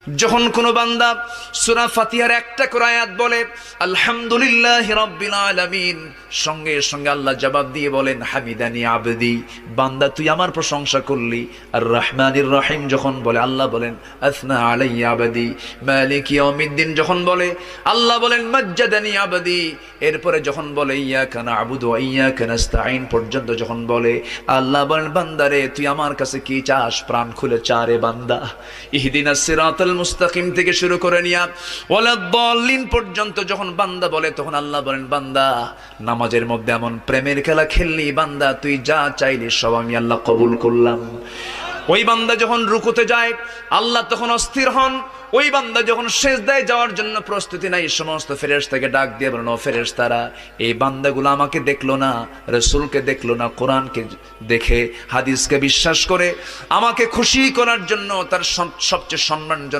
যখন কোনো বান্দা সূরা ফাতিহার একটা করে আয়াত বলে আলহামদুলিল্লাহি রাব্বিল আলামিন, সঙ্গে সঙ্গে আল্লাহ জবাব দিয়ে বলেন হামিদানি আবদি, বান্দা তুই আমার প্রশংসা করলি। আর রহমানির রহিম যখন বলে আল্লাহ বলেন আসনা আলাইয়া আবদি। মালিক ইয়াউমিদ্দিন যখন বলে আল্লাহ বলেন মাজ্জাদানি আবদি। এরপরে যখন বলে ইয়াকা না'বুদু ওয়া ইয়াকা নাস্তাঈন পর্যন্ত যখন বলে আল্লাহ বলেন বান্দারে তুই আমার কাছে কি চাস, প্রাণ খুলে চারে বান্দা। ইহদিনাস সিরাতাল মুস্তাকিম থেকে শুরু করে নিয়া ওয়ালাদ-দাল্লিন পর্যন্ত যখন বান্দা বলে তখন আল্লাহ বলেন বান্দা নামাজের মধ্যে এমন প্রেমের খেলা খেললি বান্দা, তুই যা চাইলি সব আমি আল্লাহ কবুল করলাম। ওই বান্দা যখন রুকুতে যায় আল্লাহ তখন অস্থির হন। ওই বান্দা যখন সিজদায় যাওয়ার জন্য প্রস্তুতি নাই, সমস্ত ফেরেশতাকে ডাক দিয়ে বলেন ও ফেরেশতারা, এই বান্দাগুলো আমাকে দেখলো না, রাসূলকে দেখলো না, কোরআনকে দেখে হাদিসকে বিশ্বাস করে আমাকে খুশি করার জন্য তার সবচেয়ে সম্মানজনক